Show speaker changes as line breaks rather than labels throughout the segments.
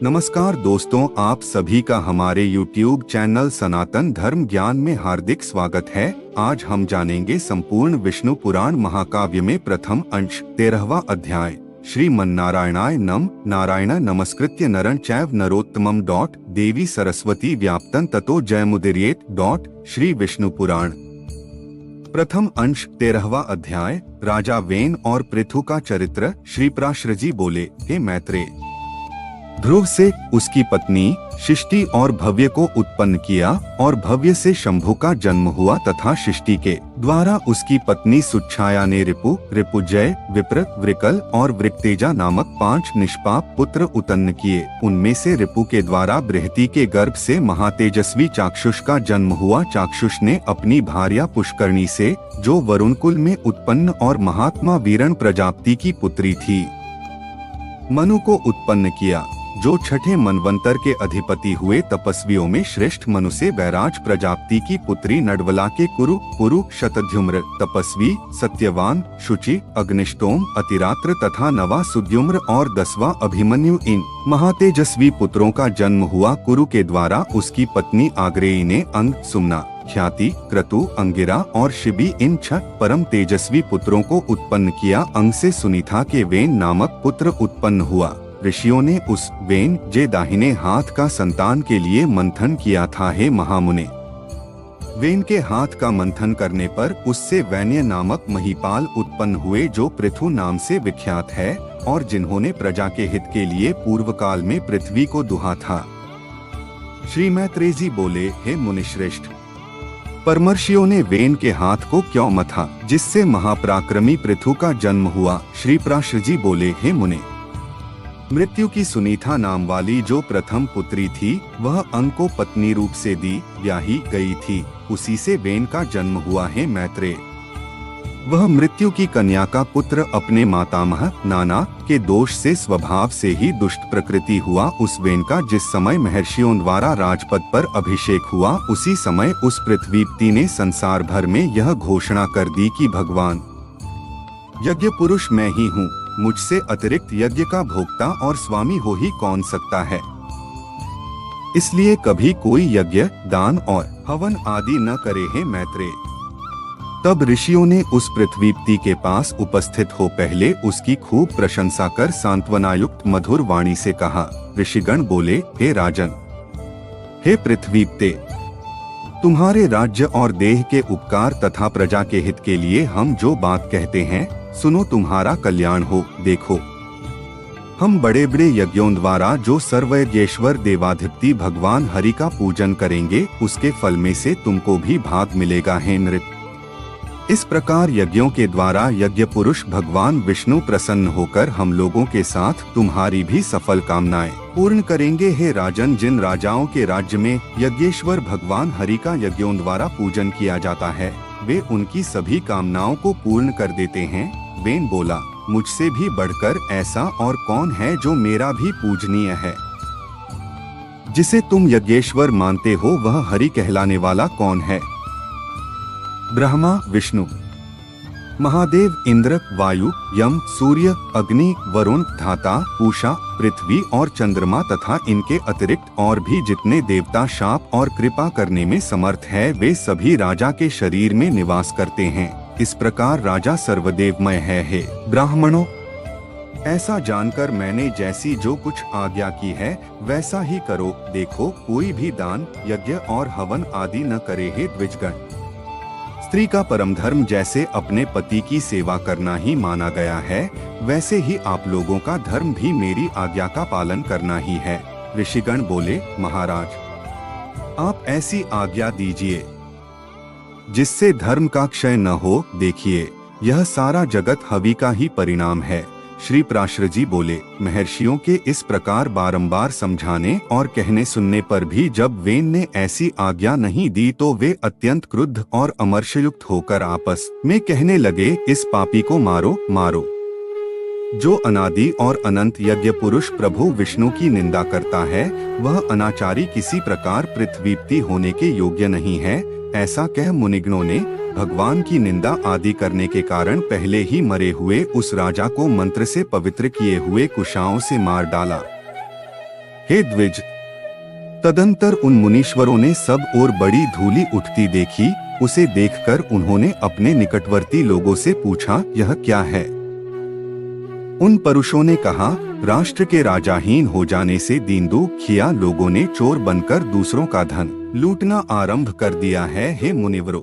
नमस्कार दोस्तों, आप सभी का हमारे YouTube चैनल सनातन धर्म ज्ञान में हार्दिक स्वागत है। आज हम जानेंगे संपूर्ण विष्णु पुराण महाकाव्य में प्रथम अंश 13वां अध्याय श्रीमन्नारायणाय नम। नारायण नमस्कृत्य नरं चैव नरोत्तमं देवी सरस्वती व्याप्तं ततो जयमुदीरयेत् श्री विष्णु पुराण। प्रथम अंश 13वां अध्याय राजा वेन और पृथु का चरित्र। श्री प्राश्रजी बोले, हे मैत्रेय, ध्रुव से उसकी पत्नी शिष्टि और भव्य को उत्पन्न किया और भव्य से शंभु का जन्म हुआ तथा शिष्टि के द्वारा उसकी पत्नी सुच्छाया ने रिपुजय, विप्र, वृकल और वृक्तेजा नामक 5 निष्पाप पुत्र उत्पन्न किए। उनमें से रिपु के द्वारा बृहति के गर्भ से महातेजस्वी चाक्षुष का जन्म हुआ। चाक्षुष ने अपनी भार्या पुष्करणी से, जो वरुण कुल में उत्पन्न और महात्मा वीरण प्रजापति की पुत्री थी, मनु को उत्पन्न किया, जो छठे मनवंतर के अधिपति हुए। तपस्वियों में श्रेष्ठ मनु से वैराज प्रजापति की पुत्री नडवला के पुरु शतध्युम्र तपस्वी, सत्यवान, शुचि, अग्निष्टोम, अतिरात्र तथा नवा सुद्युम्र और 10वां अभिमन्यु, इन महातेजस्वी पुत्रों का जन्म हुआ। कुरु के द्वारा उसकी पत्नी आग्रेयी ने अंग, सुमना, ख्याति, क्रतु, अंगिरा और शिबी, इन 6 परम तेजस्वी पुत्रों को उत्पन्न किया। अंग से सुनीता के वेन नामक पुत्र उत्पन्न हुआ। ऋषियों ने उस वेन जे दाहिने हाथ का संतान के लिए मंथन किया था। हे महामुने, वेन के हाथ का मंथन करने पर उससे वैन्य नामक महीपाल उत्पन्न हुए, जो पृथु नाम से विख्यात है और जिन्होंने प्रजा के हित के लिए पूर्व काल में पृथ्वी को दुहा था। श्री मैत्रेय जी बोले, हे मुनिश्रेष्ठ, परमर्षियों ने वेन के हाथ को क्यों मथा, जिससे महापराक्रमी पृथु का जन्म हुआ। श्री प्राश्रजी बोले, हे मुने, मृत्यु की सुनीता नाम वाली जो प्रथम पुत्री थी, वह अंग को पत्नी रूप से दी ब्याही गई थी, उसी से वेन का जन्म हुआ है। मैत्रेय, वह मृत्यु की कन्या का पुत्र अपने मातामह नाना के दोष से स्वभाव से ही दुष्ट प्रकृति हुआ। उस वेन का जिस समय महर्षियों द्वारा राजपद पर अभिषेक हुआ, उसी समय उस पृथ्वीपति ने संसार भर में यह घोषणा कर दी कि भगवान यज्ञ पुरुष मैं ही हूँ, मुझसे अतिरिक्त यज्ञ का भोक्ता और स्वामी हो ही कौन सकता है। इसलिए कभी कोई यज्ञ, दान और हवन आदि न करे। हे मैत्रेय, तब ऋषियों ने उस पृथ्वीपति के पास उपस्थित हो पहले उसकी खूब प्रशंसा कर सांत्वनायुक्त मधुर वाणी से कहा। ऋषिगण बोले, हे राजन, हे पृथ्वीपते, तुम्हारे राज्य और देह के उपकार तथा प्रजा के हित के लिए हम जो बात कहते हैं, सुनो, तुम्हारा कल्याण हो। देखो, हम बड़े बड़े यज्ञों द्वारा जो सर्वयज्ञेश्वर देवाधिपति भगवान हरि का पूजन करेंगे, उसके फल में से तुमको भी भाग मिलेगा। हे नृप, इस प्रकार यज्ञों के द्वारा यज्ञ पुरुष भगवान विष्णु प्रसन्न होकर हम लोगों के साथ तुम्हारी भी सफल कामनाएं पूर्ण करेंगे। हे राजन, जिन राजाओं के राज्य में यज्ञेश्वर भगवान हरि का यज्ञों द्वारा पूजन किया जाता है, वे उनकी सभी कामनाओं को पूर्ण कर देते हैं। वेन बोला, मुझसे भी बढ़कर ऐसा और कौन है जो मेरा भी पूजनीय है। जिसे तुम यज्ञेश्वर मानते हो, वह हरि कहलाने वाला कौन है। ब्रह्मा, विष्णु, महादेव, इंद्र, वायु, यम, सूर्य, अग्नि, वरुण, धाता, पूषा, पृथ्वी और चंद्रमा तथा इनके अतिरिक्त और भी जितने देवता शाप और कृपा करने में समर्थ है, वे सभी राजा के शरीर में निवास करते हैं। इस प्रकार राजा सर्वदेवमय है। हे ब्राह्मणों, ऐसा जानकर मैंने जैसी जो कुछ आज्ञा की है, वैसा ही करो। देखो, कोई भी दान, यज्ञ और हवन आदि न करे। हे द्विजगण, स्त्री का परम धर्म जैसे अपने पति की सेवा करना ही माना गया है, वैसे ही आप लोगों का धर्म भी मेरी आज्ञा का पालन करना ही है। ऋषिगण बोले, महाराज, आप ऐसी आज्ञा दीजिए जिससे धर्म का क्षय न हो। देखिए, यह सारा जगत हवि का ही परिणाम है। श्री प्राश्रजी बोले, महर्षियों के इस प्रकार बारंबार समझाने और कहने सुनने पर भी जब वेन ने ऐसी आज्ञा नहीं दी, तो वे अत्यंत क्रुद्ध और अमर्षयुक्त होकर आपस में कहने लगे, इस पापी को मारो मारो, जो अनादि और अनंत यज्ञ पुरुष प्रभु विष्णु की निंदा करता है, वह अनाचारी किसी प्रकार पृथ्वीपति होने के योग्य नहीं है। ऐसा कह मुनिगणों ने भगवान की निंदा आदि करने के कारण पहले ही मरे हुए उस राजा को मंत्र से पवित्र किए हुए कुशाओं से मार डाला। हे द्विज। तदंतर उन मुनीश्वरों ने सब और बड़ी धूलि उठती देखी। उसे देखकर उन्होंने अपने निकटवर्ती लोगों से पूछा, यह क्या है? उन पुरुषों ने कहा, राष्ट्र के राजाहीन हो जाने से दीन दुखिया लोगों ने चोर बनकर दूसरों का धन लूटना आरंभ कर दिया है। हे मुनिवरों,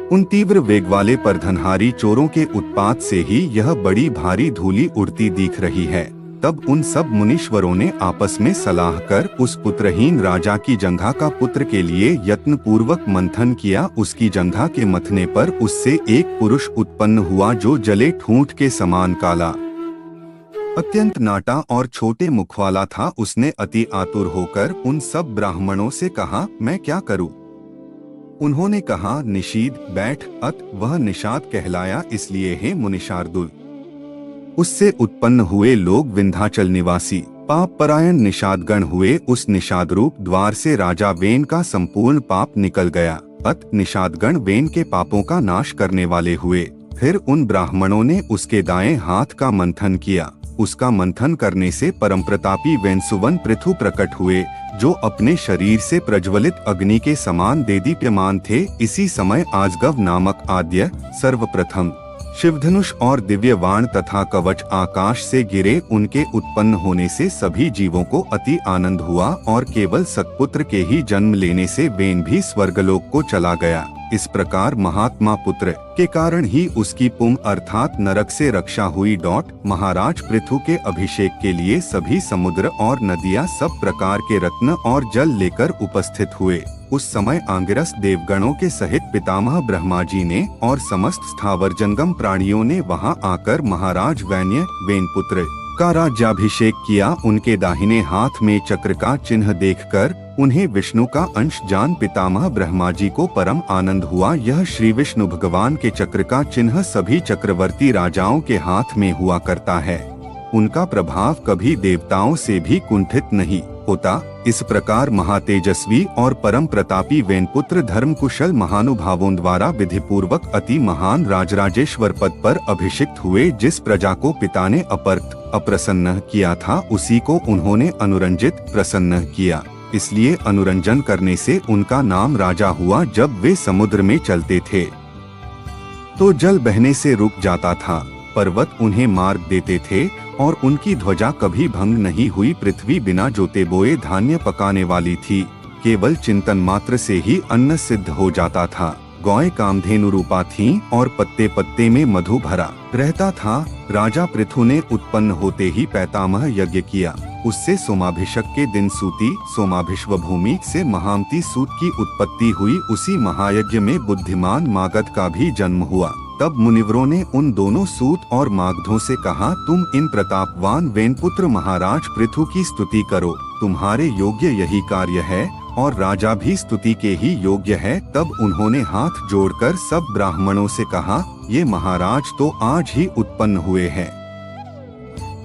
उन तीव्र वेग वाले परधनहारी चोरों के उत्पात से ही यह बड़ी भारी धूलि उड़ती दिख रही है। तब उन सब मुनीश्वरों ने आपस में सलाह कर उस पुत्रहीन राजा की जंघा का पुत्र के लिए यत्न पूर्वक मंथन किया। उसकी जंघा के मथने पर उससे एक पुरुष उत्पन्न हुआ जो जले ठूंठ के समान काला, अत्यंत नाटा और छोटे मुख वाला था। उसने अति आतुर होकर उन सब ब्राह्मणों से कहा, मैं क्या करूं? उन्होंने कहा, निषीद बैठ। अत वह निषाद कहलाया, इसलिए हे मुनिशार्दुल। उससे उत्पन्न हुए लोग विंध्याचल निवासी पाप परायण निषादगण हुए। उस निषाद रूप द्वार से राजा वेन का संपूर्ण पाप निकल गया। अत निषादगण वेन के पापों का नाश करने वाले हुए। फिर उन ब्राह्मणों ने उसके दाएं हाथ का मंथन किया। उसका मंथन करने से परम प्रतापी वेनसुवन पृथु प्रकट हुए, जो अपने शरीर से प्रज्वलित अग्नि के समान देदीप्यमान थे। इसी समय आजगव नामक आद्य सर्वप्रथम शिवधनुष और दिव्य वाण तथा कवच आकाश से गिरे। उनके उत्पन्न होने से सभी जीवों को अति आनंद हुआ और केवल सत्पुत्र के ही जन्म लेने से वेन भी स्वर्गलोक को चला गया। इस प्रकार महात्मा पुत्र के कारण ही उसकी पुम अर्थात नरक से रक्षा हुई। महाराज पृथु के अभिषेक के लिए सभी समुद्र और नदियां सब प्रकार के रत्न और जल लेकर उपस्थित हुए। उस समय आंगिरस देवगणों के सहित पितामह ब्रह्मा जी ने और समस्त स्थावर जंगम प्राणियों ने वहां आकर महाराज वैन्य वेनपुत्र का राज्याभिषेक किया। उनके दाहिने हाथ में चक्र का चिन्ह देखकर उन्हें विष्णु का अंश जान पितामह ब्रह्मा जी को परम आनंद हुआ। यह श्री विष्णु भगवान के चक्र का चिन्ह सभी चक्रवर्ती राजाओं के हाथ में हुआ करता है। उनका प्रभाव कभी देवताओं से भी कुंठित नहीं होता। इस प्रकार महातेजस्वी और परम प्रतापी वेनपुत्र धर्म कुशल महानुभावों द्वारा विधि पूर्वक अति महान राजराजेश्वर पद पर अभिषिक्त हुए। जिस प्रजा को पिता ने अप्रसन्न किया था, उसी को उन्होंने अनुरंजित प्रसन्न किया। इसलिए अनुरंजन करने से उनका नाम राजा हुआ। जब वे समुद्र में चलते थे तो जल बहने से रुक जाता था, पर्वत उन्हें मार्ग देते थे और उनकी ध्वजा कभी भंग नहीं हुई। पृथ्वी बिना जोते बोए धान्य पकाने वाली थी, केवल चिंतन मात्र से ही अन्न सिद्ध हो जाता था। गौएं कामधेनु रूपा थीं और पत्ते पत्ते में मधु भरा रहता था। राजा पृथु ने उत्पन्न होते ही पैतामह यज्ञ किया। उससे सोमाभिषेक के दिन सूती सोमाभिश्व भूमि से महामती सूत की उत्पत्ति हुई। उसी महायज्ञ में बुद्धिमान मागध का भी जन्म हुआ। तब मुनिवरों ने उन दोनों सूत और मागधों से कहा, तुम इन प्रतापवान वेनपुत्र महाराज पृथु की स्तुति करो। तुम्हारे योग्य यही कार्य है और राजा भी स्तुति के ही योग्य है। तब उन्होंने हाथ जोड़कर सब ब्राह्मणों से कहा, ये महाराज तो आज ही उत्पन्न हुए हैं।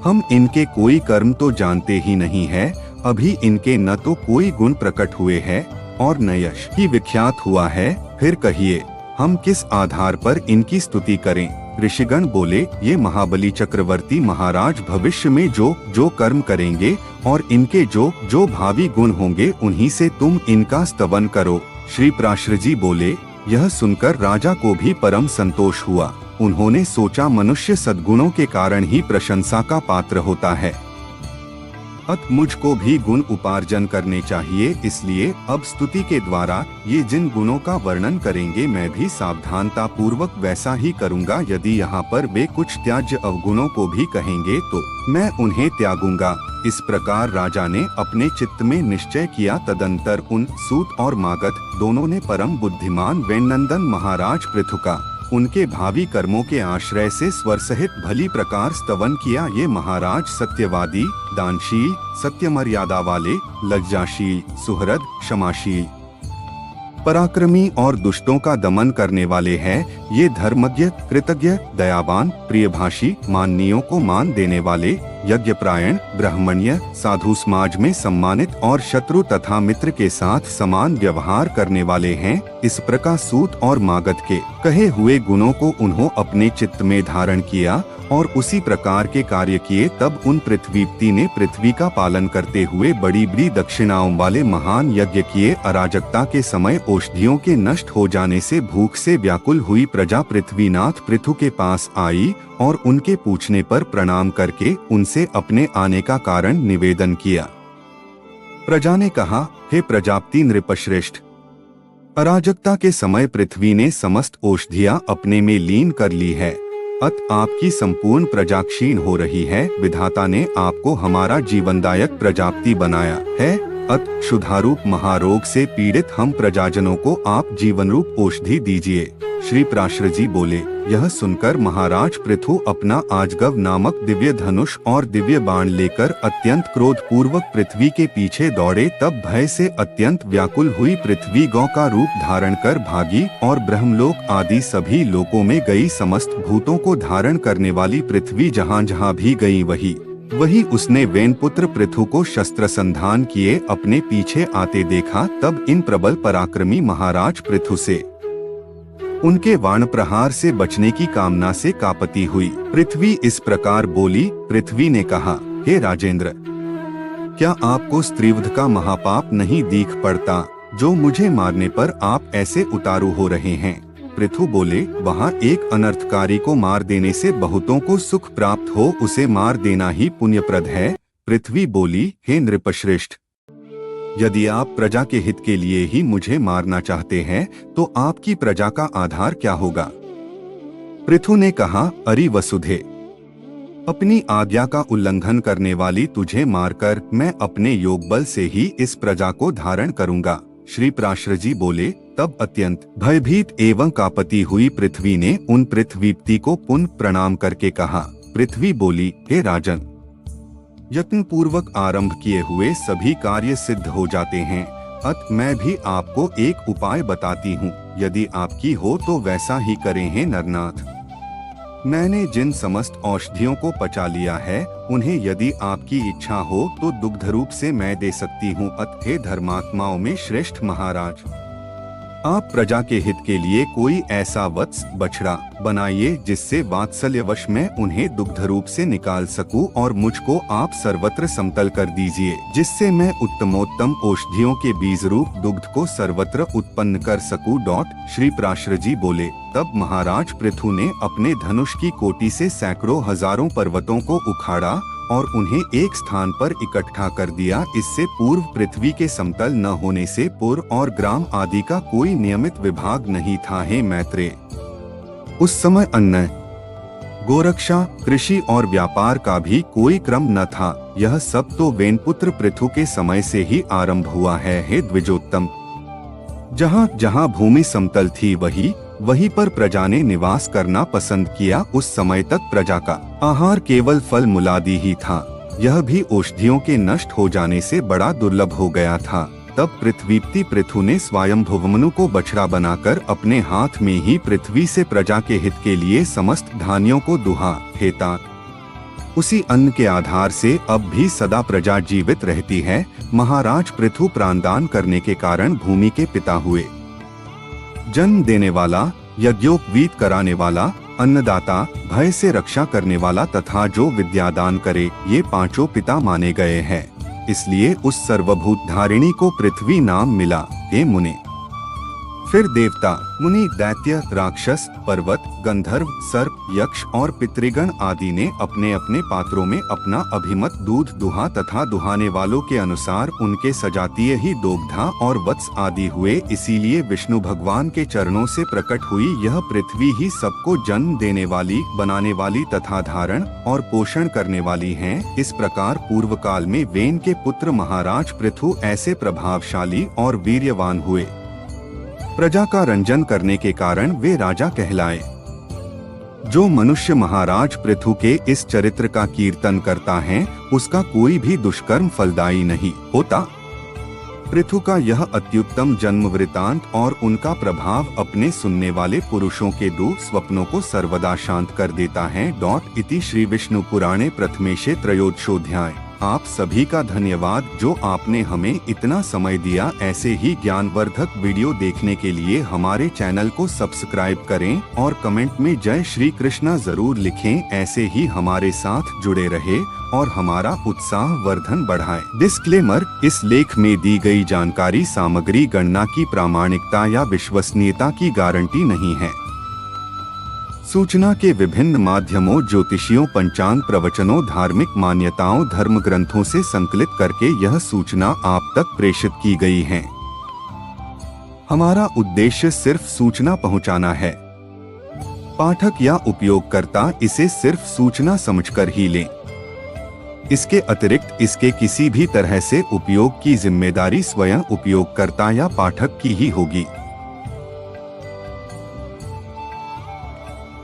हम इनके कोई कर्म तो जानते ही नहीं है। अभी इनके न तो कोई गुण प्रकट हुए हैं और न यश ही विख्यात हुआ है। फिर कहिए, हम किस आधार पर इनकी स्तुति करें? ऋषिगण बोले, ये महाबली चक्रवर्ती महाराज भविष्य में जो कर्म करेंगे और इनके जो भावी गुण होंगे, उन्हीं से तुम इनका स्तवन करो। श्री प्राश्र जी बोले, यह सुनकर राजा को भी परम संतोष हुआ। उन्होंने सोचा, मनुष्य सद्गुणों के कारण ही प्रशंसा का पात्र होता है, अत मुझको भी गुण उपार्जन करने चाहिए। इसलिए अब स्तुति के द्वारा ये जिन गुणों का वर्णन करेंगे, मैं भी सावधानता पूर्वक वैसा ही करूँगा। यदि यहाँ पर वे कुछ त्याज्य अवगुणों को भी कहेंगे तो मैं उन्हें त्यागूंगा। इस प्रकार राजा ने अपने चित्त में निश्चय किया। तदंतर उन सूत और मागध दोनों ने परम बुद्धिमान वेननंदन महाराज पृथु का उनके भावी कर्मों के आश्रय से स्वर सहित भली प्रकार स्तवन किया। ये महाराज सत्यवादी, दानशील, सत्य मर्यादा वाले, लज्जाशील, सुहृद, क्षमाशील, पराक्रमी और दुष्टों का दमन करने वाले हैं। ये धर्मज्ञ, कृतज्ञ, दयावान, प्रियभाषी, माननीयों को मान देने वाले, यज्ञप्रायण, ब्राह्मण्य, साधु समाज में सम्मानित और शत्रु तथा मित्र के साथ समान व्यवहार करने वाले हैं। इस प्रकार सूत और मागध के कहे हुए गुणों को उन्होंने अपने चित्त में धारण किया और उसी प्रकार के कार्य किए। तब उन पृथ्वीपति ने पृथ्वी का पालन करते हुए बड़ी बड़ी दक्षिणाओं वाले महान यज्ञ किए। अराजकता के समय औषधियों के नष्ट हो जाने से भूख से व्याकुल हुई प्रजा पृथ्वीनाथ पृथु के पास आई और उनके पूछने पर प्रणाम करके उनसे अपने आने का कारण निवेदन किया। प्रजा ने कहा, हे प्रजापति नृपश्रेष्ठ, अराजकता के समय पृथ्वी ने समस्त औषधियां अपने में लीन कर ली है, अत आपकी संपूर्ण प्रजा क्षीण हो रही है। विधाता ने आपको हमारा जीवनदायक प्रजापति बनाया है, अत क्षुधारूप महारोग से पीड़ित हम प्रजाजनों को आप जीवन रूप औषधि दीजिए। श्री पराशर जी बोले, यह सुनकर महाराज पृथु अपना आजगव नामक दिव्य धनुष और दिव्य बाण लेकर अत्यंत क्रोध पूर्वक पृथ्वी के पीछे दौड़े। तब भय से अत्यंत व्याकुल हुई पृथ्वी गौ का रूप धारण कर भागी और ब्रह्मलोक आदि सभी लोकों में गई। समस्त भूतों को धारण करने वाली पृथ्वी जहाँ जहाँ भी गई वही उसने वेनपुत्र पृथु को शस्त्र संधान किए अपने पीछे आते देखा। तब इन प्रबल पराक्रमी महाराज पृथु से उनके वाण प्रहार से बचने की कामना से कांपती हुई। पृथ्वी इस प्रकार बोली। पृथ्वी ने कहा, हे राजेंद्र, क्या आपको स्त्रीवध का महापाप नहीं दीख पड़ता जो मुझे मारने पर आप ऐसे उतारू हो रहे हैं? पृथु बोले, वहाँ एक अनर्थकारी को मार देने से बहुतों को सुख प्राप्त हो, उसे मार देना ही पुण्यप्रद है। पृथ्वी बोली, हे नृपश्रेष्ठ, यदि आप प्रजा के हित के लिए ही मुझे मारना चाहते हैं तो आपकी प्रजा का आधार क्या होगा? पृथु ने कहा, अरि वसुधे, अपनी आज्ञा का उल्लंघन करने वाली तुझे मारकर मैं अपने योग बल से ही इस प्रजा को धारण करूंगा। श्री पराशर जी बोले, तब अत्यंत भयभीत एवं कांपती हुई पृथ्वी ने उन पृथ्वीपति को पुनः प्रणाम करके कहा। पृथ्वी बोली, हे राजन, यत्न पूर्वक आरंभ किए हुए सभी कार्य सिद्ध हो जाते हैं, अत मैं भी आपको एक उपाय बताती हूँ। यदि आपकी हो तो वैसा ही करें। हे नरनाथ, मैंने जिन समस्त औषधियों को पचा लिया है उन्हें यदि आपकी इच्छा हो तो दुग्ध रूप से मैं दे सकती हूँ। अत हे धर्मात्माओं में श्रेष्ठ महाराज, आप प्रजा के हित के लिए कोई ऐसा वत्स बछड़ा बनाइए जिससे वात्सल्यवश मैं उन्हें दुग्ध रूप से निकाल सकूं और मुझको आप सर्वत्र समतल कर दीजिए, जिससे मैं उत्तमोत्तम औषधियों के बीज रूप दुग्ध को सर्वत्र उत्पन्न कर सकूं। श्री पराशर जी बोले, तब महाराज पृथु ने अपने धनुष की कोटि से सैकड़ों हजारों पर्वतों को उखाड़ा और उन्हें एक स्थान पर इकट्ठा कर दिया। इससे पूर्व पृथ्वी के समतल न होने से पुर और ग्राम आदि का कोई नियमित विभाग नहीं था। हे मैत्रेय, उस समय अन्न, गोरक्षा, कृषि और व्यापार का भी कोई क्रम न था। यह सब तो वेनपुत्र पृथु के समय से ही आरंभ हुआ है। हे द्विजोत्तम, जहाँ जहाँ भूमि समतल थी वहीं पर प्रजा ने निवास करना पसंद किया। उस समय तक प्रजा का आहार केवल फल मूलादि ही था, यह भी औषधियों के नष्ट हो जाने से बड़ा दुर्लभ हो गया था। तब पृथ्वीपति पृथु ने स्वयंभुवमनु को बछड़ा बनाकर अपने हाथ में ही पृथ्वी से प्रजा के हित के लिए समस्त धान्यों को दुहा। हे तात, उसी अन्न के आधार से अब भी सदा प्रजा जीवित रहती है। महाराज पृथु प्राणदान करने के कारण भूमि के पिता हुए। जन्म देने वाला, यज्ञोपवीत कराने वाला, अन्नदाता, भय से रक्षा करने वाला तथा जो विद्यादान करे, ये पांचों पिता माने गए हैं। इसलिए उस सर्वभूत धारिणी को पृथ्वी नाम मिला। हे मुने, फिर देवता, मुनि, दैत्य, राक्षस, पर्वत, गंधर्व, सर्प, यक्ष और पितृगण आदि ने अपने अपने पात्रों में अपना अभिमत दूध दुहा तथा दुहाने वालों के अनुसार उनके सजातीय ही दोग्धा और वत्स आदि हुए। इसीलिए विष्णु भगवान के चरणों से प्रकट हुई यह पृथ्वी ही सबको जन्म देने वाली, बनाने वाली तथा धारण और पोषण करने वाली है। इस प्रकार पूर्व काल में वेन के पुत्र महाराज पृथु ऐसे प्रभावशाली और वीर्यवान हुए। प्रजा का रंजन करने के कारण वे राजा कहलाए। जो मनुष्य महाराज पृथु के इस चरित्र का कीर्तन करता है उसका कोई भी दुष्कर्म फलदायी नहीं होता। पृथु का यह अत्युत्तम जन्म वृतांत और उनका प्रभाव अपने सुनने वाले पुरुषों के दुःस्वप्नों को सर्वदा शांत कर देता है। इति श्री विष्णु पुराणे प्रथमेशे त्रयोदशोऽध्याय। आप सभी का धन्यवाद जो आपने हमें इतना समय दिया। ऐसे ही ज्ञानवर्धक वीडियो देखने के लिए हमारे चैनल को सब्सक्राइब करें और कमेंट में जय श्री कृष्णा जरूर लिखें। ऐसे ही हमारे साथ जुड़े रहे और हमारा उत्साह वर्धन बढ़ाएं। डिस्क्लेमर, इस लेख में दी गई जानकारी सामग्री गणना की प्रामाणिकता या विश्वसनीयता की गारंटी नहीं है। सूचना के विभिन्न माध्यमों, ज्योतिषियों, पंचांग प्रवचनों, धार्मिक मान्यताओं, धर्म ग्रंथों से संकलित करके यह सूचना आप तक प्रेषित की गई है। हमारा उद्देश्य सिर्फ सूचना पहुंचाना है। पाठक या उपयोगकर्ता इसे सिर्फ सूचना समझकर ही लें। इसके अतिरिक्त इसके किसी भी तरह से उपयोग की जिम्मेदारी स्वयं उपयोगकर्ता या पाठक की ही होगी।